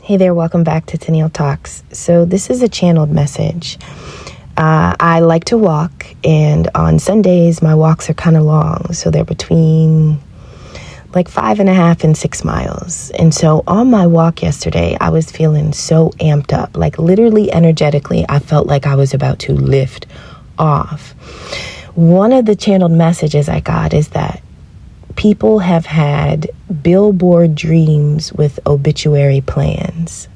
Hey there, welcome back to Tennille Talks. So this is a channeled message. I like to walk, and on Sundays my walks are kind of long. So they're between like 5.5 and 6 miles. And so on my walk yesterday, I was feeling so amped up, like literally energetically, I felt like I was about to lift off. One of the channeled messages I got is that people have had Billboard dreams with obituary plans.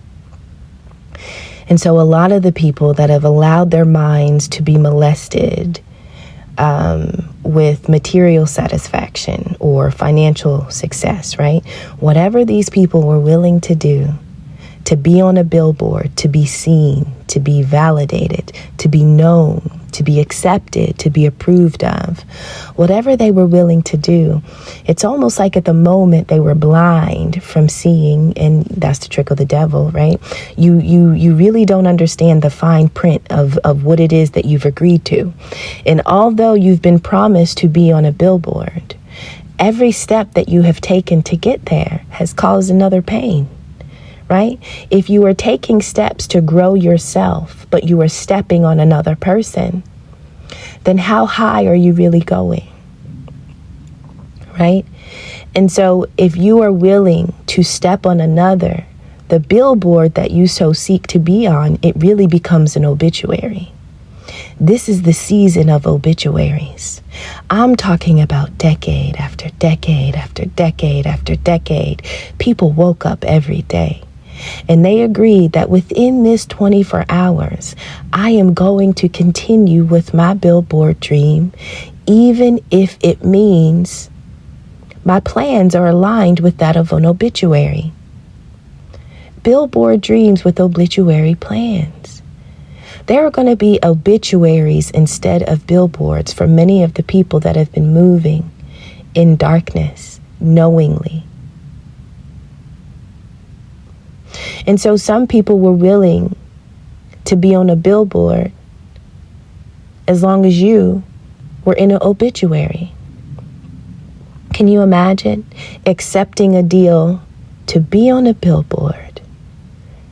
And so a lot of the people that have allowed their minds to be molested with material satisfaction or financial success, right? Whatever these people were willing to do to be on a billboard, to be seen, to be validated, to be known, to be accepted, to be approved of, whatever they were willing to do, it's almost like at the moment they were blind from seeing, and that's the trick of the devil, right? You really don't understand the fine print of what it is that you've agreed to. And although you've been promised to be on a billboard, every step that you have taken to get there has caused another pain. Right? If you are taking steps to grow yourself, but you are stepping on another person, then how high are you really going? Right? And so if you are willing to step on another, the billboard that you so seek to be on, it really becomes an obituary. This is the season of obituaries. I'm talking about decade after decade after decade after decade. People woke up every day. And they agreed that within this 24 hours, I am going to continue with my billboard dream, even if it means my plans are aligned with that of an obituary. Billboard dreams with obituary plans. There are going to be obituaries instead of billboards for many of the people that have been moving in darkness knowingly. And so some people were willing to be on a billboard as long as you were in an obituary. Can you imagine accepting a deal to be on a billboard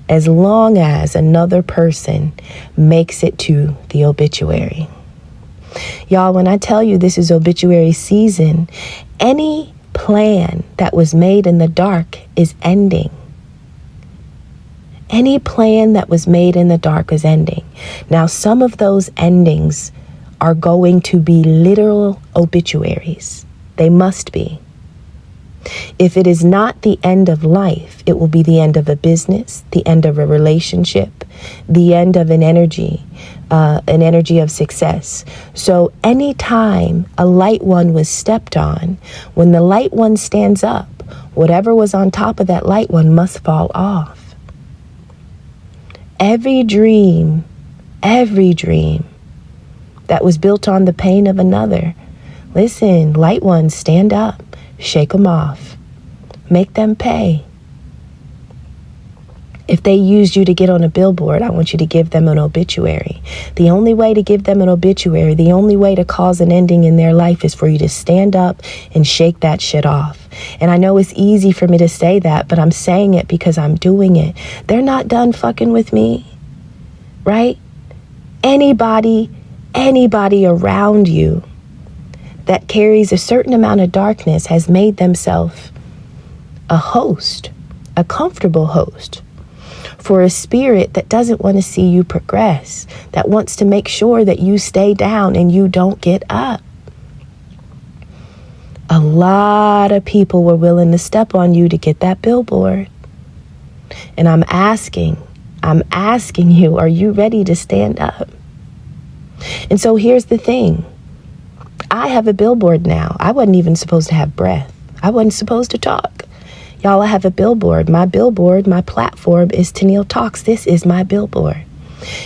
as long as another person makes it to the obituary? Y'all, when I tell you this is obituary season, any plan that was made in the dark is ending. Any plan that was made in the dark is ending. Now, some of those endings are going to be literal obituaries. They must be. If it is not the end of life, it will be the end of a business, the end of a relationship, the end of an energy of success. So anytime a light one was stepped on, when the light one stands up, whatever was on top of that light one must fall off. Every dream that was built on the pain of another. Listen, light ones, stand up, shake them off, make them pay. If they used you to get on a billboard, I want you to give them an obituary. The only way to give them an obituary, the only way to cause an ending in their life is for you to stand up and shake that shit off. And I know it's easy for me to say that, but I'm saying it because I'm doing it. They're not done fucking with me, right? Anybody around you that carries a certain amount of darkness has made themselves a host, a comfortable host for a spirit that doesn't want to see you progress, that wants to make sure that you stay down and you don't get up. A lot of people were willing to step on you to get that billboard. And I'm asking you, are you ready to stand up? And so here's the thing. I have a billboard now. I wasn't even supposed to have breath. I wasn't supposed to talk. Y'all, I have a billboard. My platform is Tennille Talks. This is my billboard.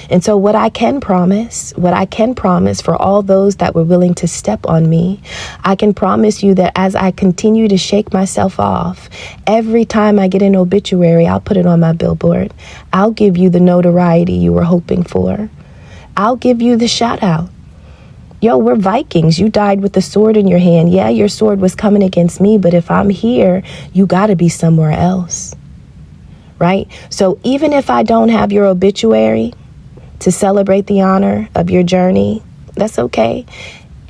And so what I can promise for all those that were willing to step on me, I can promise you that as I continue to shake myself off, every time I get an obituary, I'll put it on my billboard. I'll give you the notoriety you were hoping for. I'll give you the shout out. Yo, we're Vikings. You died with the sword in your hand. Yeah, your sword was coming against me, but if I'm here, you got to be somewhere else. right? So even if I don't have your obituary to celebrate the honor of your journey, that's okay.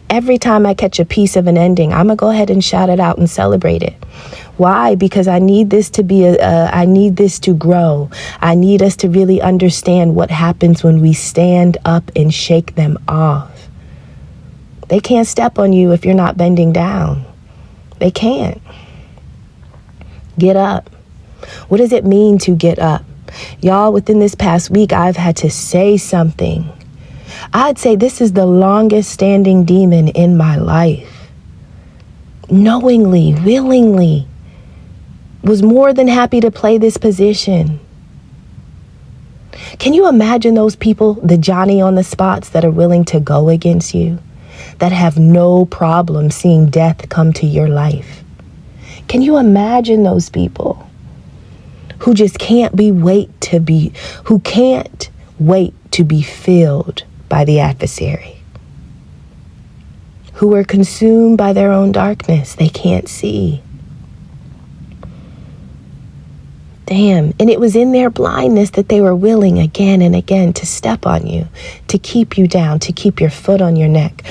Every time I catch a piece of an ending, I'm going to go ahead and shout it out and celebrate it. Why? Because I need this to be I need this to grow. I need us to really understand what happens when we stand up and shake them off. They can't step on you if you're not bending down. They can't. Get up. What does it mean to get up? Y'all, within this past week, I've had to say something. I'd say this is the longest standing demon in my life. Knowingly, willingly, was more than happy to play this position. Can you imagine those people, the Johnny on the spots that are willing to go against you, that have no problem seeing death come to your life? Can you imagine those people who just can't wait to be filled by the adversary, who are consumed by their own darkness they can't see? Damn. And it was in their blindness that they were willing again and again to step on you, to keep you down, to keep your foot on your neck.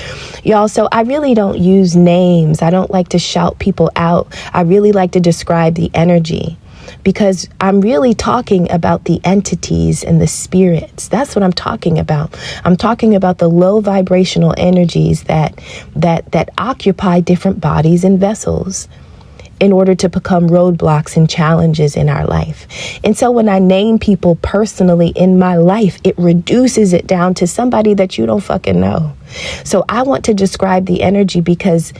Y'all, so I really don't use names. I don't like to shout people out. I really like to describe the energy, because I'm really talking about the entities and the spirits. That's what I'm talking about. I'm talking about the low vibrational energies that occupy different bodies and vessels in order to become roadblocks and challenges in our life. And so when I name people personally in my life, it reduces it down to somebody that you don't fucking know. So I want to describe the energy because,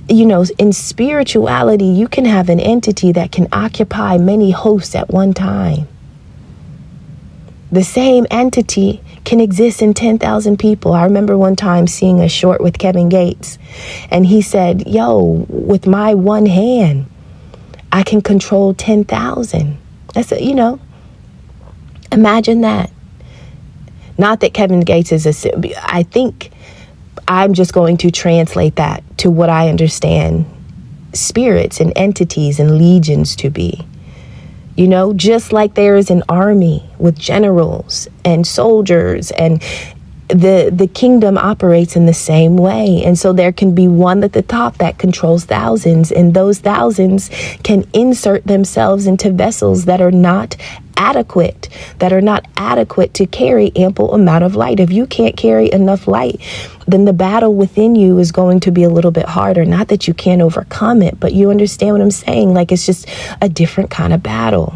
you know, in spirituality, you can have an entity that can occupy many hosts at one time. The same entity can exist in 10,000 people. I remember one time seeing a short with Kevin Gates, and he said, yo, with my one hand, I can control 10,000. That's, imagine that. Not that Kevin Gates is I think I'm just going to translate that to what I understand spirits and entities and legions to be. You know, just like there is an army with generals and soldiers, and the kingdom operates in the same way. And so there can be one at the top that controls thousands, and those thousands can insert themselves into vessels that are not adequate to carry ample amount of light. If you can't carry enough light, then the battle within you is going to be a little bit harder. Not that you can't overcome it, but you understand what I'm saying? Like, it's just a different kind of battle.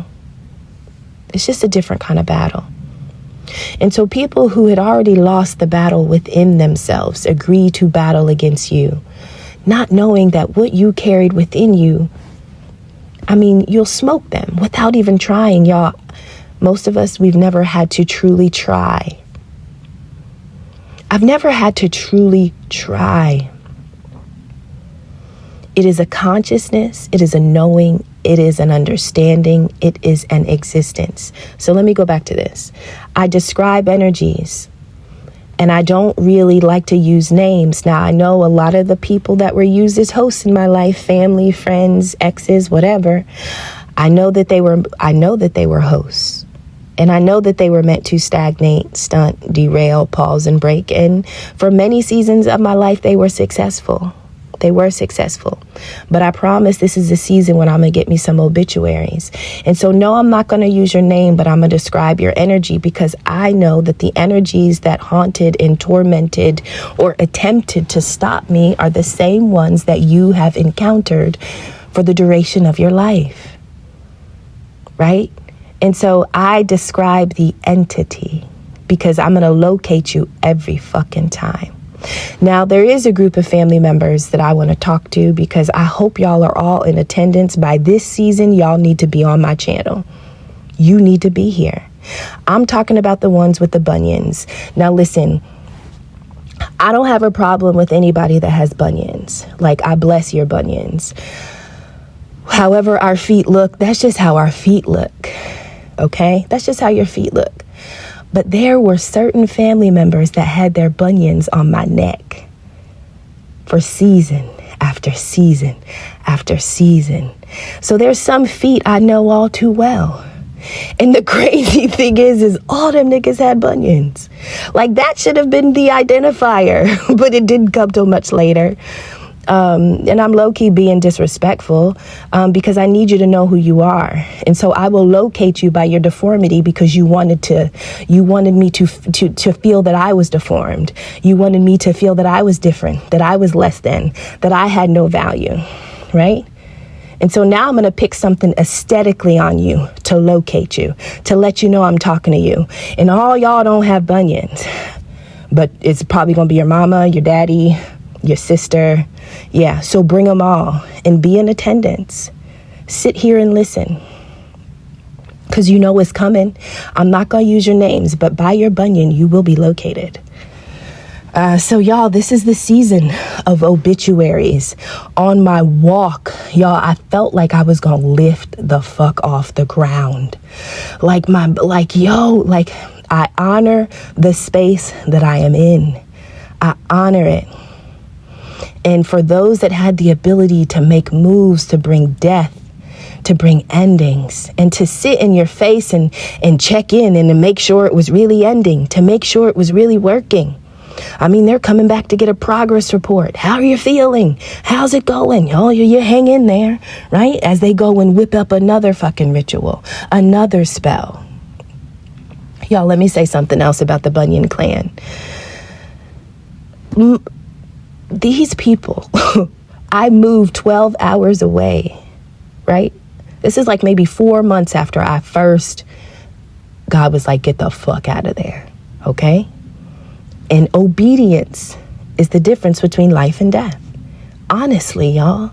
It's just a different kind of battle. And so people who had already lost the battle within themselves agree to battle against you, not knowing that what you carried within you, I mean, you'll smoke them without even trying, y'all. Most of us, we've never had to truly try. I've never had to truly try. It is a consciousness, it is a knowing, it is an understanding, it is an existence. So let me go back to this. I describe energies, and I don't really like to use names. Now, I know a lot of the people that were used as hosts in my life, family, friends, exes, whatever, I know that they were hosts. And I know that they were meant to stagnate, stunt, derail, pause, and break. And for many seasons of my life, they were successful. They were successful. But I promise this is the season when I'm going to get me some obituaries. And so, no, I'm not going to use your name, but I'm going to describe your energy, because I know that the energies that haunted and tormented or attempted to stop me are the same ones that you have encountered for the duration of your life. Right? And so I describe the entity because I'm going to locate you every fucking time. Now, there is a group of family members that I want to talk to, because I hope y'all are all in attendance. By this season, y'all need to be on my channel. You need to be here. I'm talking about the ones with the bunions. Now, listen, I don't have a problem with anybody that has bunions. Like, I bless your bunions. However our feet look, that's just how our feet look. Okay? That's just how your feet look. But there were certain family members that had their bunions on my neck for season after season after season. So there's some feet I know all too well. And the crazy thing is all them niggas had bunions. Like, that should have been the identifier, but it didn't come till much later. And I'm low-key being disrespectful because I need you to know who you are. And so I will locate you by your deformity because you wanted me to feel that I was deformed. You wanted me to feel that I was different, that I was less than, that I had no value, right? And so now I'm going to pick something aesthetically on you to locate you, to let you know I'm talking to you. And all y'all don't have bunions, but it's probably going to be your mama, your daddy, your sister. Yeah, so bring them all and be in attendance. Sit here and listen, because you know it's coming. I'm not going to use your names, but by your bunion, you will be located. So y'all, this is the season of obituaries. On my walk, y'all, I felt like I was going to lift the fuck off the ground. I honor the space that I am in. I honor it. And for those that had the ability to make moves to bring death, to bring endings, and to sit in your face and check in and to make sure it was really ending, to make sure it was really working. I mean, they're coming back to get a progress report. How are you feeling? How's it going? Oh, you hang in there, right? As they go and whip up another fucking ritual, another spell. Y'all, let me say something else about the Bunyan clan. These people, I moved 12 hours away, right? This is like maybe 4 months after I first, God was like, get the fuck out of there, okay? And obedience is the difference between life and death. Honestly, y'all.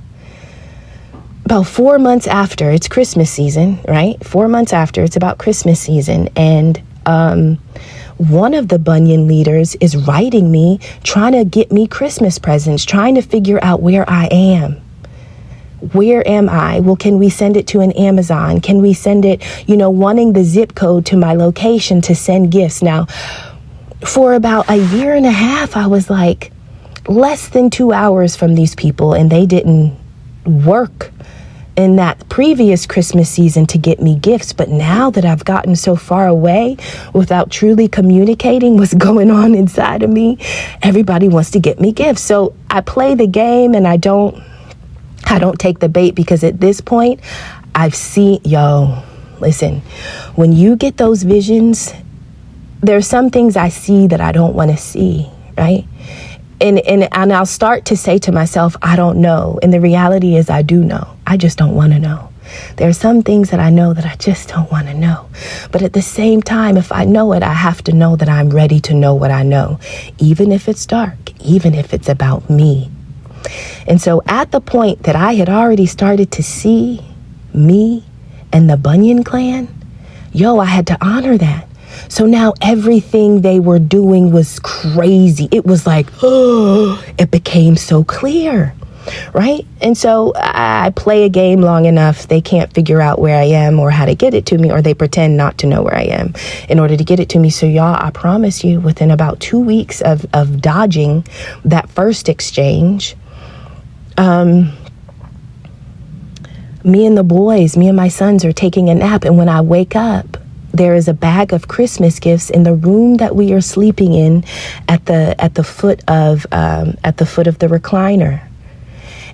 About 4 months after, it's Christmas season, right? 4 months after, it's about Christmas season. And one of the Bunyan leaders is writing me, trying to get me Christmas presents, trying to figure out where I am. Where am I? Well, can we send it to an Amazon? Can we send it, wanting the zip code to my location to send gifts? Now, for about a year and a half, I was like less than 2 hours from these people, and they didn't work in that previous Christmas season to get me gifts. But now that I've gotten so far away without truly communicating what's going on inside of me, everybody wants to get me gifts. So I play the game and I don't take the bait, because at this point I've seen, listen, when you get those visions, there's some things I see that I don't want to see, right? And I'll start to say to myself, I don't know. And the reality is I do know. I just don't want to know. There are some things that I know that I just don't want to know. But at the same time, if I know it, I have to know that I'm ready to know what I know, even if it's dark, even if it's about me. And so at the point that I had already started to see me and the Bunyan clan, I had to honor that. So now everything they were doing was crazy. It was like, it became so clear, right? And so I play a game long enough, they can't figure out where I am or how to get it to me, or they pretend not to know where I am in order to get it to me. So y'all, I promise you, within about 2 weeks of dodging that first exchange, me and my sons are taking a nap. And when I wake up, there is a bag of Christmas gifts in the room that we are sleeping in at the foot of the recliner.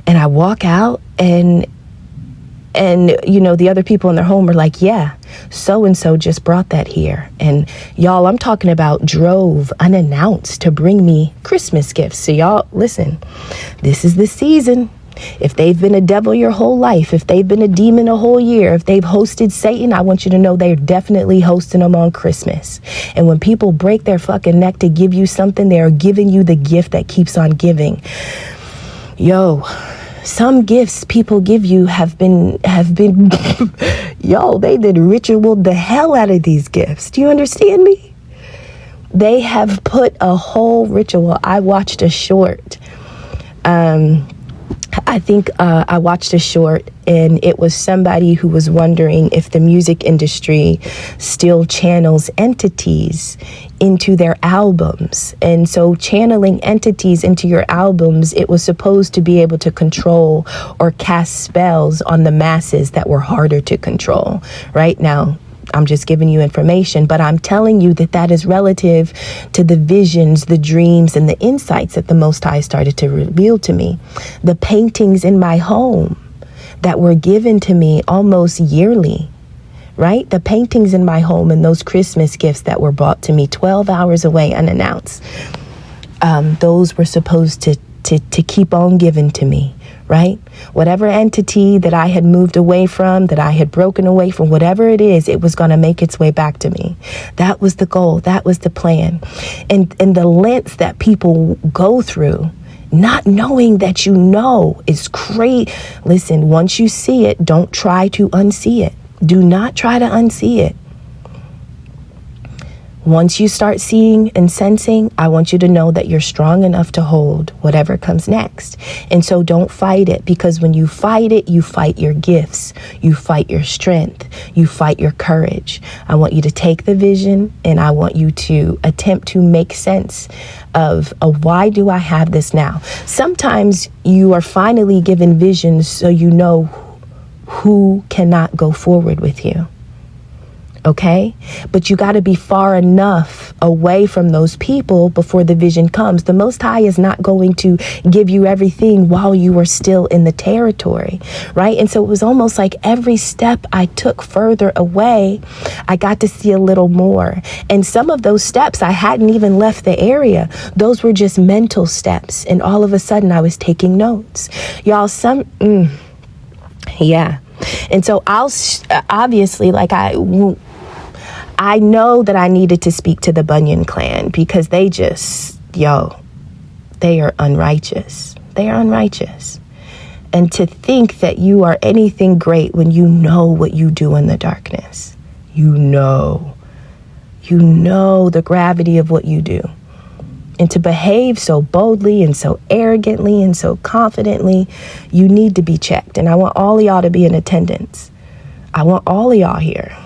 And I walk out and the other people in their home are like, yeah, so-and-so just brought that here. And y'all, I'm talking about drove unannounced to bring me Christmas gifts. So y'all, listen, this is the season. If they've been a devil your whole life, if they've been a demon a whole year, if they've hosted Satan, I want you to know they're definitely hosting them on Christmas. And when people break their fucking neck to give you something, they are giving you the gift that keeps on giving. Some gifts people give you have been they did ritual the hell out of these gifts. Do you understand me? They have put a whole ritual. I watched a short. I watched a short, and it was somebody who was wondering if the music industry still channels entities into their albums. And so channeling entities into your albums, it was supposed to be able to control or cast spells on the masses that were harder to control. Right now, I'm just giving you information, but I'm telling you that that is relative to the visions, the dreams, and the insights that the Most High started to reveal to me. The paintings in my home that were given to me almost yearly, right? The paintings in my home and those Christmas gifts that were brought to me 12 hours away unannounced. Those were supposed to keep on giving to me, right? Whatever entity that I had moved away from, that I had broken away from, whatever it is, it was going to make its way back to me. That was the goal. That was the plan. And the lengths that people go through, not knowing that you know, is great. Listen, once you see it, don't try to unsee it. Do not try to unsee it. Once you start seeing and sensing, I want you to know that you're strong enough to hold whatever comes next. And so don't fight it, because when you fight it, you fight your gifts, you fight your strength, you fight your courage. I want you to take the vision, and I want you to attempt to make sense of why do I have this now? Sometimes you are finally given visions so you know who cannot go forward with you. Okay? But you got to be far enough away from those people before the vision comes. The Most High is not going to give you everything while you are still in the territory, right? And so it was almost like every step I took further away, I got to see a little more. And some of those steps, I hadn't even left the area. Those were just mental steps. And all of a sudden I was taking notes. Y'all, yeah. And so I'll obviously, like, I know that I needed to speak to the Bunyan clan, because they just, they are unrighteous. They are unrighteous. And to think that you are anything great when you know what you do in the darkness. You know the gravity of what you do. And to behave so boldly and so arrogantly and so confidently, you need to be checked. And I want all of y'all to be in attendance. I want all of y'all here.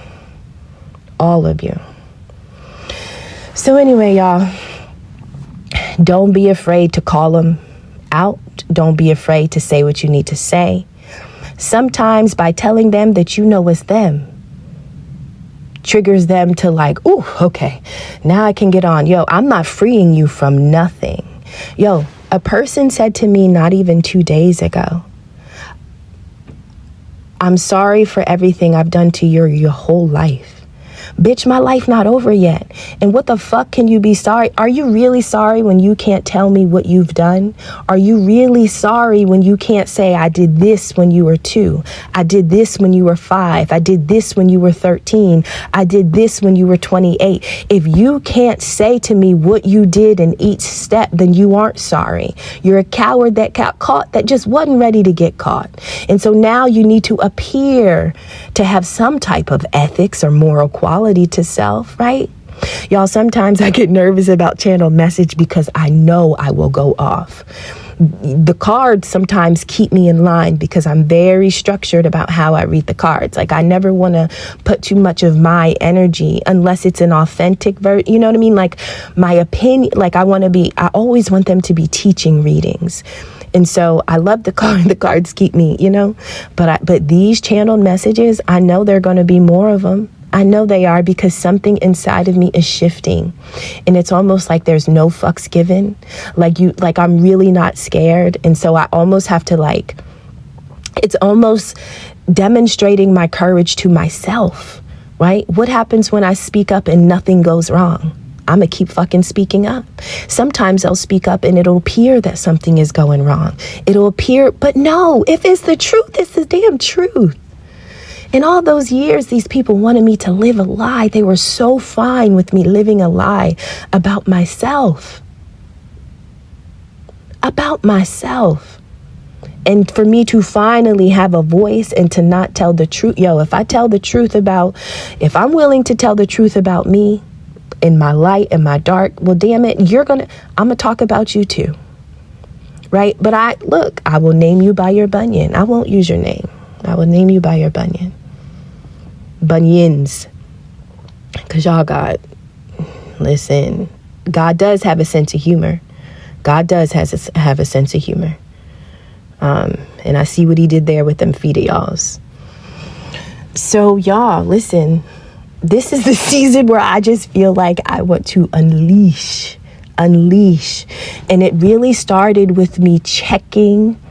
All of you. So anyway, y'all, don't be afraid to call them out. Don't be afraid to say what you need to say. Sometimes by telling them that you know it's them, triggers them to like, ooh, okay, now I can get on. I'm not freeing you from nothing. A person said to me not even 2 days ago, I'm sorry for everything I've done to your whole life. Bitch, my life not over yet. And what the fuck can you be sorry? Are you really sorry when you can't tell me what you've done? Are you really sorry when you can't say, I did this when you were 2? I did this when you were 5. I did this when you were 13. I did this when you were 28. If you can't say to me what you did in each step, then you aren't sorry. You're a coward that got caught, that just wasn't ready to get caught. And so now you need to appear to have some type of ethics or moral quality to self, right? Y'all, sometimes I get nervous about channel message because I know I will go off. The cards sometimes keep me in line because I'm very structured about how I read the cards. Like, I never want to put too much of my energy unless it's an authentic you know what I mean? Like, my opinion, like, I always want them to be teaching readings. And so I love the cards keep me, but these channeled messages, I know there are going to be more of them. I know they are, because something inside of me is shifting, and it's almost like there's no fucks given. Like I'm really not scared. And so I almost have to it's almost demonstrating my courage to myself, right? What happens when I speak up and nothing goes wrong? I'm gonna keep fucking speaking up. Sometimes I'll speak up and it'll appear that something is going wrong. It'll appear, but no, if it's the truth, it's the damn truth. In all those years, these people wanted me to live a lie. They were so fine with me living a lie about myself. About myself. And for me to finally have a voice and to not tell the truth. If I'm willing to tell the truth about me, in my light and my dark, well, damn it, I'm going to talk about you too. Right? But I will name you by your Bunyan. I won't use your name. I will name you by your Bunyan. Bunyans. Because listen, God does have a sense of humor. God does have a sense of humor. And I see what he did there with them feet of y'alls. So y'all, listen, this is the season where I just feel like I want to unleash. And it really started with me checking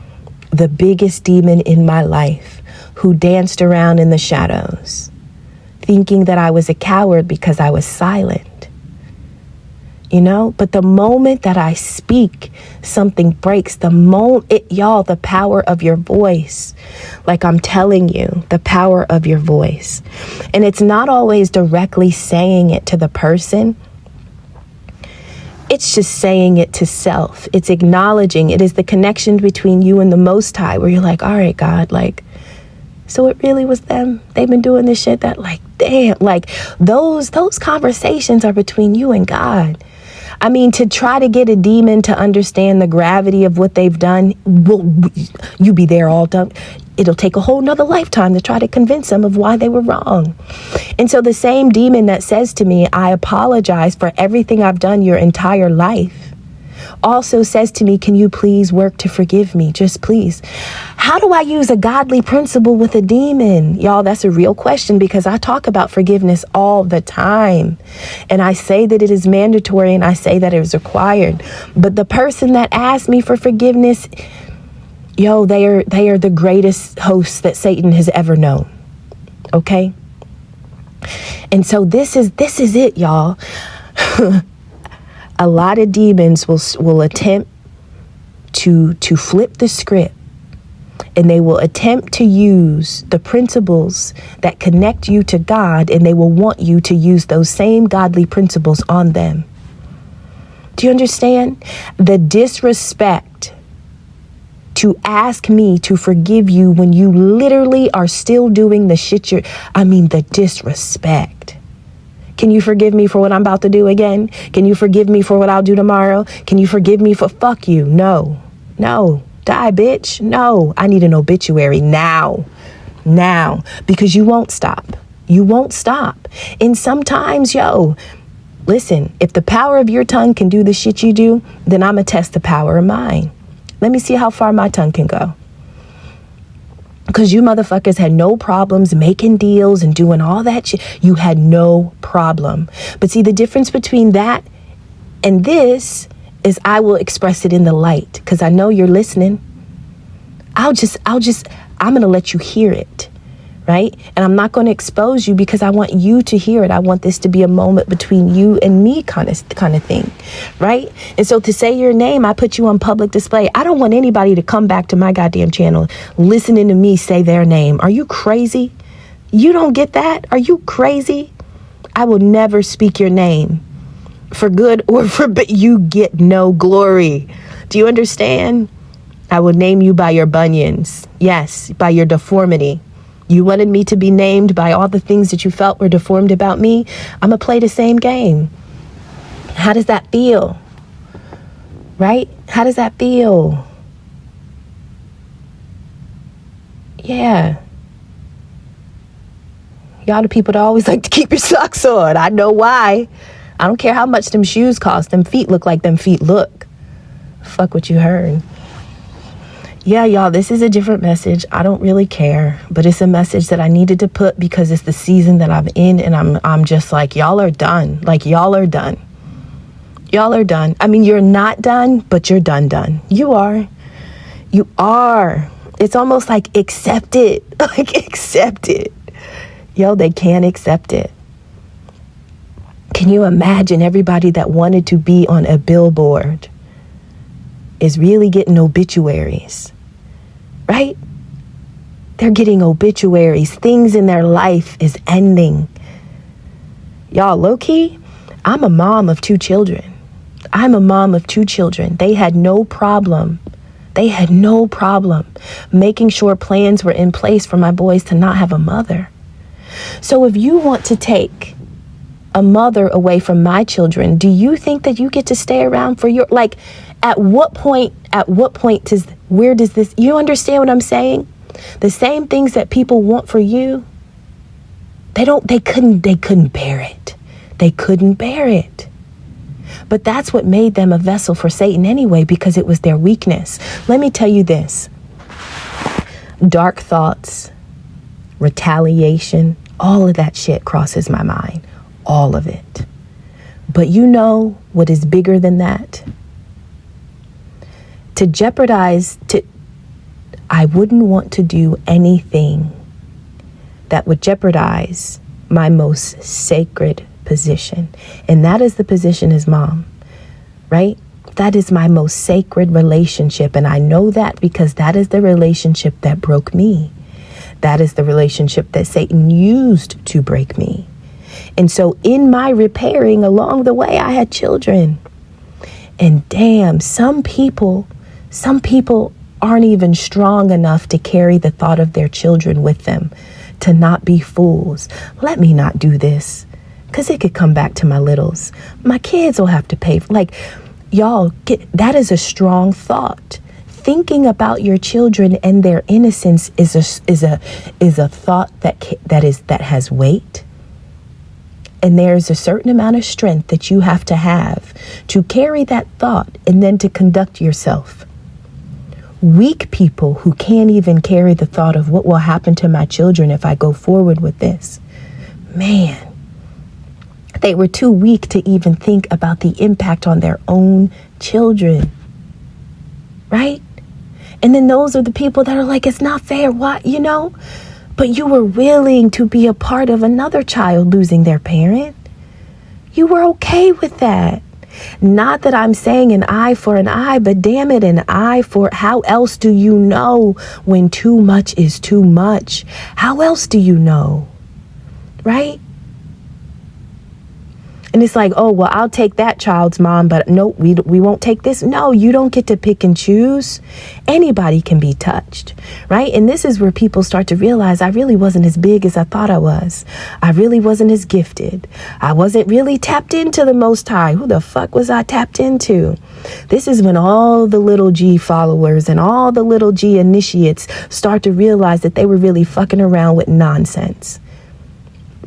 the biggest demon in my life, who danced around in the shadows, thinking that I was a coward because I was silent. But the moment that I speak, something breaks. The power of your voice. Like I'm telling you, the power of your voice. And it's not always directly saying it to the person. It's just saying it to self. It's acknowledging. It is the connection between you and the Most High, where you're like, all right, God, like, so it really was them. They've been doing this shit that, like, damn, like those conversations are between you and God. I mean, to try to get a demon to understand the gravity of what they've done, you be there all done. It'll take a whole nother lifetime to try to convince them of why they were wrong. And so the same demon that says to me, I apologize for everything I've done your entire life, also says to me, can you please work to forgive me? Just please. How do I use a godly principle with a demon? Y'all, that's a real question, because I talk about forgiveness all the time. And I say that it is mandatory, and I say that it is required. But the person that asked me for forgiveness, yo, they are the greatest hosts that Satan has ever known. Okay? And so this is it, y'all. A lot of demons will attempt to flip the script, and they will attempt to use the principles that connect you to God, and they will want you to use those same godly principles on them. Do you understand? The disrespect to ask me to forgive you when you literally are still doing the shit the disrespect. Can you forgive me for what I'm about to do again? Can you forgive me for what I'll do tomorrow? Can you forgive me for fuck you? No. Die, bitch. No, I need an obituary now, because you won't stop. And sometimes, listen, if the power of your tongue can do the shit you do, then I'm going to test the power of mine. Let me see how far my tongue can go. Because you motherfuckers had no problems making deals and doing all that shit. You had no problem. But see, the difference between that and this is I will express it in the light, because I know you're listening. I'm going to let you hear it, right? And I'm not going to expose you, because I want you to hear it. I want this to be a moment between you and me kind of thing, right? And so to say your name, I put you on public display. I don't want anybody to come back to my goddamn channel listening to me say their name. Are you crazy? You don't get that? Are you crazy? I will never speak your name, for good or for bad. You get no glory. Do you understand? I will name you by your bunions. Yes, by your deformity. You wanted me to be named by all the things that you felt were deformed about me. I'm going to play the same game. How does that feel? Right? How does that feel? Yeah. Y'all the people that always like to keep your socks on. I know why. I don't care how much them shoes cost. Them feet look like them feet look. Fuck what you heard. Yeah, y'all, this is a different message. I don't really care, but it's a message that I needed to put, because it's the season that I'm in, and I'm just like, y'all are done. Like, y'all are done. Y'all are done. I mean, you're not done, but you're done. You are. It's almost like accept it. Like, accept it. Yo, they can't accept it. Can you imagine everybody that wanted to be on a billboard is really getting obituaries, right? They're getting obituaries. Things in their life is ending. Y'all, low-key, I'm a mom of two children. They had no problem making sure plans were in place for my boys to not have a mother. So if you want to take a mother away from my children, do you think that you get to stay around for your, like, at what point where does this, you understand what I'm saying? The same things that people want for you, they couldn't bear it. They couldn't bear it. But that's what made them a vessel for Satan anyway, because it was their weakness. Let me tell you this. Dark thoughts, retaliation, All of that shit crosses my mind. All of it. But you know what is bigger than that? To jeopardize, I wouldn't want to do anything that would jeopardize my most sacred position. And that is the position as mom, right? That is my most sacred relationship. And I know that because that is the relationship that broke me. That is the relationship that Satan used to break me. And so in my repairing along the way, I had children. And damn, some people aren't even strong enough to carry the thought of their children with them, to not be fools. Let me not do this, because it could come back to my littles. My kids will have to pay. Y'all, that is a strong thought. Thinking about your children and their innocence is a thought that has weight. And there's a certain amount of strength that you have to carry that thought and then to conduct yourself. Weak people who can't even carry the thought of what will happen to my children if I go forward with this. Man, they were too weak to even think about the impact on their own children. Right? And then those are the people that are like, it's not fair. What, But you were willing to be a part of another child losing their parent. You were okay with that. Not that I'm saying an eye for an eye, but damn it, an eye for, how else do you know when too much is too much? How else do you know? Right? And it's like, oh, well, I'll take that child's mom, but no, we won't take this. No, you don't get to pick and choose. Anybody can be touched, right? And this is where people start to realize I really wasn't as big as I thought I was. I really wasn't as gifted. I wasn't really tapped into the Most High. Who the fuck was I tapped into? This is when all the little G followers and all the little G initiates start to realize that they were really fucking around with nonsense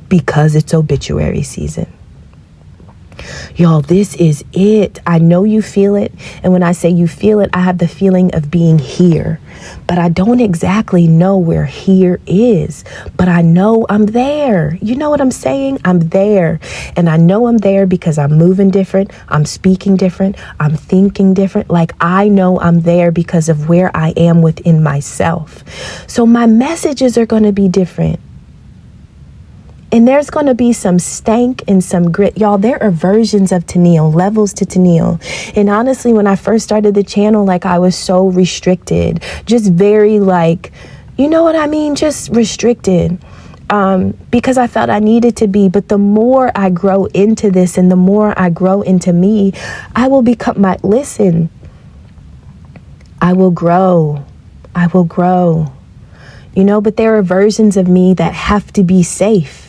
because it's obituary season. Y'all, this is it. I know you feel it. And when I say you feel it, I have the feeling of being here. But I don't exactly know where here is. But I know I'm there. You know what I'm saying? I'm there. And I know I'm there because I'm moving different. I'm speaking different. I'm thinking different. Like I know I'm there because of where I am within myself. So my messages are going to be different. And there's going to be some stank and some grit. Y'all, there are versions of Tennille, levels to Tennille. And honestly, when I first started the channel, I was so restricted. Just very you know what I mean? Just restricted. Because I felt I needed to be. But the more I grow into this and the more I grow into me, I will become listen, I will grow. I will grow. But there are versions of me that have to be safe.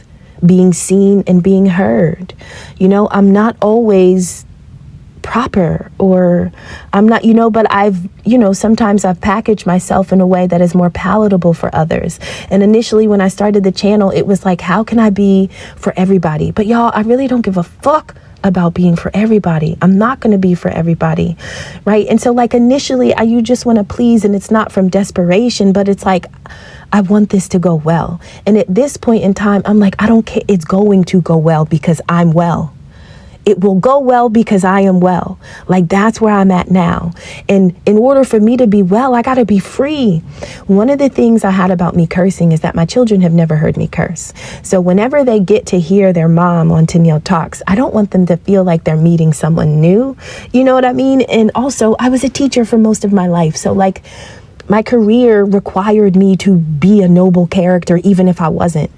Being seen and being heard. I'm not always proper or I'm not, but sometimes I've packaged myself in a way that is more palatable for others. And initially when I started the channel, it was like, how can I be for everybody? But y'all, I really don't give a fuck about being for everybody. I'm not going to be for everybody. Right. And so initially you just want to please, and it's not from desperation, but it's I want this to go well. And at this point in time, I'm I don't care. It's going to go well because I'm well. It will go well because I am well. That's where I'm at now. And in order for me to be well, I got to be free. One of the things I had about me cursing is that my children have never heard me curse. So whenever they get to hear their mom on Tennille Talks, I don't want them to feel like they're meeting someone new. You know what I mean? And also, I was a teacher for most of my life. So my career required me to be a noble character, even if I wasn't.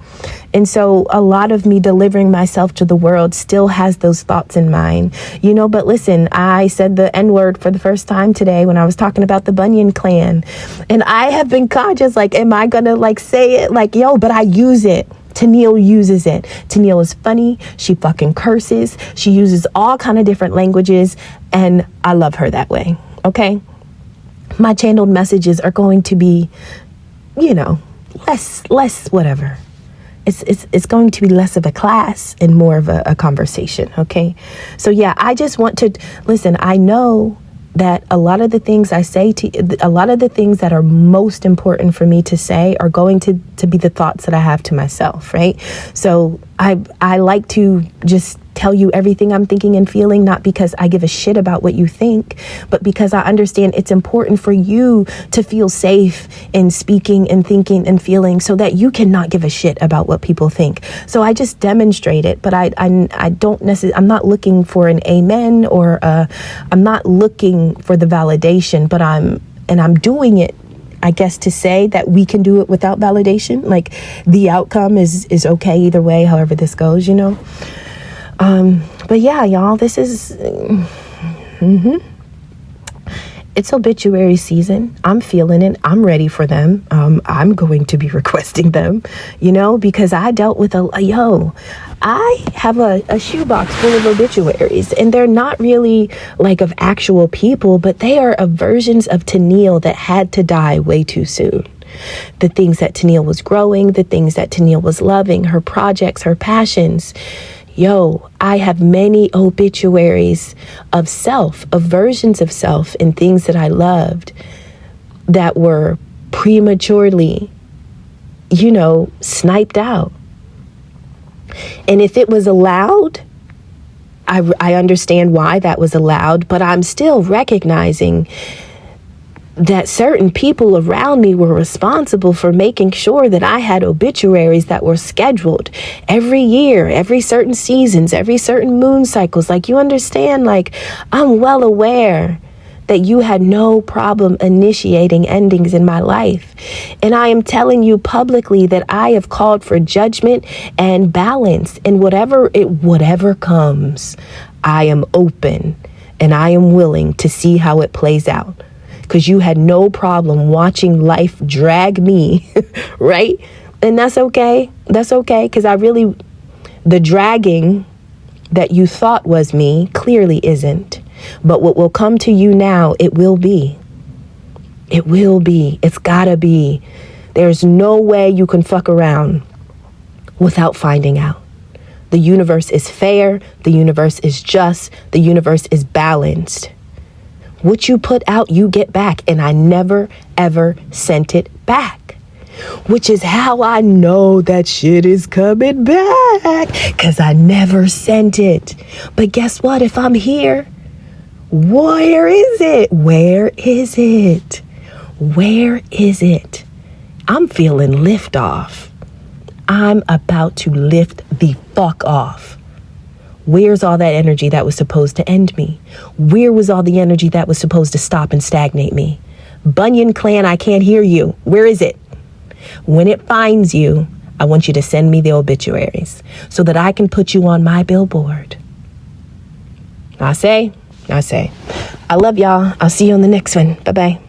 And so a lot of me delivering myself to the world still has those thoughts in mind, but listen, I said the N-word for the first time today when I was talking about the Bunyan clan. And I have been conscious, am I going to say it? But I use it. Tennille uses it. Tennille is funny. She fucking curses. She uses all kind of different languages. And I love her that way. Okay. My channeled messages are going to be, less whatever. It's going to be less of a class and more of a conversation. Okay. So yeah, I just want to listen. I know that a lot of the things I say a lot of the things that are most important for me to say are going to be the thoughts that I have to myself, right? So I like to just tell you everything I'm thinking and feeling, not because I give a shit about what you think, but because I understand it's important for you to feel safe in speaking and thinking and feeling, so that you cannot give a shit about what people think. So I just demonstrate it, but I don't necessarily, I'm not looking for an amen, or I'm not looking for the validation, but I'm doing it, I guess, to say that we can do it without validation. Like, the outcome is okay either way, however this goes, you know? But yeah, y'all, this is, it's obituary season. I'm feeling it. I'm ready for them. I'm going to be requesting them, you know, because I dealt with I have a shoebox full of obituaries, and they're not really like of actual people, but they are of versions of Tennille that had to die way too soon. The things that Tennille was growing, the things that Tennille was loving, her projects, her passions. I have many obituaries of self, of versions of self, and things that I loved that were prematurely, sniped out. And if it was allowed, I understand why that was allowed, but I'm still recognizing that certain people around me were responsible for making sure that I had obituaries that were scheduled every year, every certain seasons, every certain moon cycles. Like, you understand, like, I'm well aware that you had no problem initiating endings in my life. And I am telling you publicly that I have called for judgment and balance, and whatever comes, I am open and I am willing to see how it plays out. Because you had no problem watching life drag me, right? And that's okay. That's okay, because the dragging that you thought was me clearly isn't. But what will come to you now, it will be. It will be. It's gotta be. There's no way you can fuck around without finding out. The universe is fair. The universe is just. The universe is balanced. What you put out, you get back. And I never, ever sent it back. Which is how I know that shit is coming back. Because I never sent it. But guess what? If I'm here, where is it? Where is it? Where is it? I'm feeling liftoff. I'm about to lift the fuck off. Where's all that energy that was supposed to end me? Where was all the energy that was supposed to stop and stagnate me? Bunyan clan, I can't hear you. Where is it? When it finds you, I want you to send me the obituaries so that I can put you on my billboard. I say, I love y'all. I'll see you on the next one. Bye-bye.